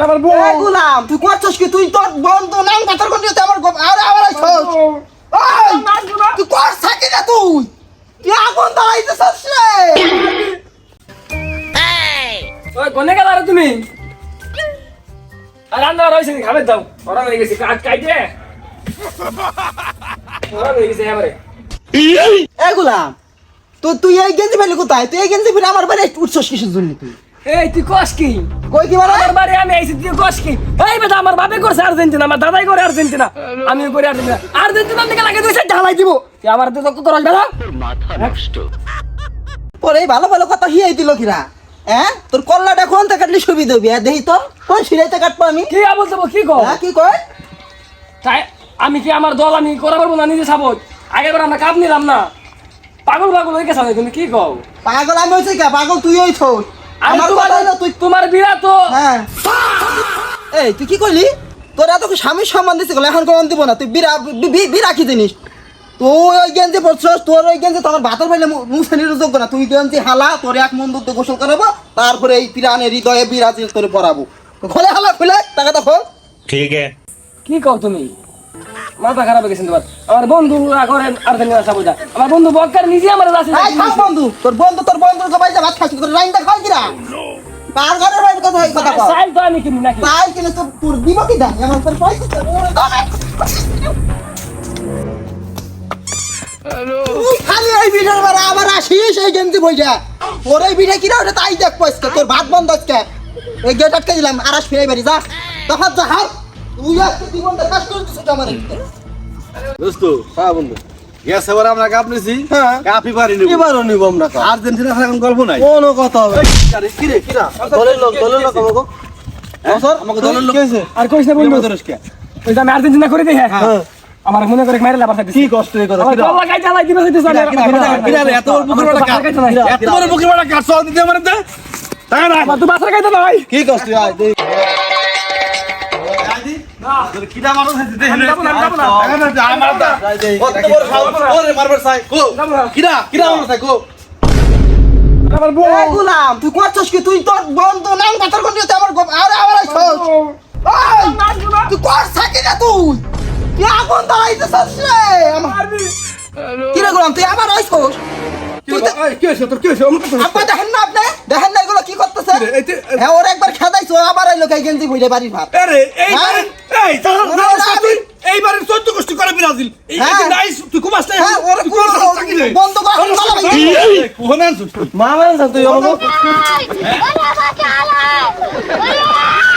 আমার বউ গোলাম তুই করছস কি? তুই তোর বন্ধু নাম কথার কোন দিতে আমার আরে আবার আইছস। ওই তুই করছ কি না তুই আগুন দাঁড়াইতেছস রে। ওই কোনে গেল রে তুমি? আর রান্না রইছে নি খাবে দাও। ওরা হয়ে গেছে কাইতে। ওরা হয়ে গেছে আমারে। এ গোলাম তুই এই গেঞ্জি ফেলে কোথায়? তুই এই গেঞ্জি ফেলে আমার বাড়ি উঠছস কিসের জন্য? তুই এই তুই কস কি? কই কি বলে? আমার বাড়ি আমি আইছি তুই কস কি? এই বেটা আমার বাপে করছে আর্জেন্টিনা, আমার দাদাই করে আর্জেন্টিনা, আমিও করে আর্জেন্টিনা। আর্জেন্টিনা থেকে লাগে দুইটা ঢালাই দিব। তুই আমার তো কত রস বেটা? মাথা নষ্ট। পরে ভালো ভালো কথা হিয়াই দিল কিরা। হ্যাঁ তোর কল্লাটা কোন থেকে কাটলি সুবিধা হবে? দেখি তো কোন সিরাইতে কাটবো আমি? কি আবল দেবো কি কও? হ্যাঁ কি কয়? তাই আমি কি আমার দল আমি করা পারবো না নিজে সাবত? আগেবার আমরা কাপ নিলাম না। পাগল পাগল হয়ে গেছ তুমি কি কও? পাগল আমি হইছি কা? পাগল তুই হইছস। আমার কথা হলো তুই তোমার বিরা তো হ্যাঁ। এই তুই কি কইলি? তোর এত কি স্বামীর সম্মান দিছিস? এখন কম দিব না। তুই বিরা কি জিনিস? তুই ওই গেঞ্জি পরছস, তোর ওই গেঞ্জি তোমার ভাতর পাইলে মুছানির যোগ্য না। তুই গেঞ্জি হালা, তোর এক মন দুধ গোসল করাবো, তারপরে এই পিরানের হৃদয়ে বিরাজি তোরে পরাবো। খোলে হালা খুলে টাকা দেখো। ঠিক আছে। কি কও তুমি? মাথা খারাপ হয়ে গেছে তোমার। আমার বন্ধু করেন আর্জেন্টিনা সাবুদা, আমার বন্ধু বক্কার নিজে আমার আছে। এই খাস বন্ধু, তোর বন্ধুর সবাই যা ভাত খাচ্ছিস, তোর লাইনটা খাই কিরা? কার ঘরের বাইরে কথা হয় কথা কও। সাইল তো আমি কিনি নাকি? তাই কিনে তোর দিব কি দাম? আমার তোর পয়সা তুই খালি এই ভিডিওর বারে আবার আসিস এই গেঞ্জি বইটা। তোর এই ভিডিও কিরা ওটা তাই দেখ পয়সা। তোর ভাত বন্ধ আজকে। এই গেট আটকে দিলাম, আর আস ফিরে বাড়ি যা। তখন যা হাই। তুই আজকে জীবনটা কাজ করছিস আমার। দোস্ত হ্যাঁ বন্ধু। গ্যাস এবার আমরা কাপ নিছি, হ্যাঁ। কাপই পারি নিব। এবারও নিব আমরা। আর্জেন্টিনা এখন গল্প নাই। কোনো কথা হবে। কিরে কিরা দলের লোক আমাকে। স্যার আমাকে দলের লোক আর কইছ না বন্ধু? ওই যে আমি আর্জেন্টিনা করে দেই। হ্যাঁ। আমার মনে করে মাইরা লাবার থাকতেছি। কি কষ্ট এই কথা? আমার গলা গাইতে লাই দিবে হইতেছে। এত বড় পুকুর বাড়া কাট, এত বড় পুকুর বাড়া কাট সব দিতে আমারে দে। টাকা না আমার তো বাসা গাইতে নাই। কি কষ্ট আয় তুই? না তোর কিডা মানুষ আছে দে। আমি যাবো না, আমি যাবো না। টাকা না দে আমার দা। কত বড় সাহস ওরে মারবার চাই কো। কিডা মানুষ আছে কো। আমার বউ এ গোলাম তুই করছস কি? তুই তোর বন্ধু নাম কথার কোন দিতে আমার আরে আবার আইছস। ওই তুই করছ কি না তুই আগুন দাঁড়াইতেছস রে আমার। কি রে গোলাম তুই আবার আইছস? তুই তো কি হইছে তোর কি হইছে? আপা দেখেন না আপনি? দেখেন না এগুলো কি করতেছে? হ্যাঁ ওর একবার খেদাইছো আবার আইলো গাই গেঞ্জি বইলে বাড়ির ভাত। আরে এইবারে এই তুই এইবারে 14 কষ্ট করে ব্রাজিল এই হ্যাঁ। নাইস তুই কুমাস নাই। হ্যাঁ ওরে বন্ধ কর গলা ভাই। কোহনান মামান তুই Hola, bacala! Hola!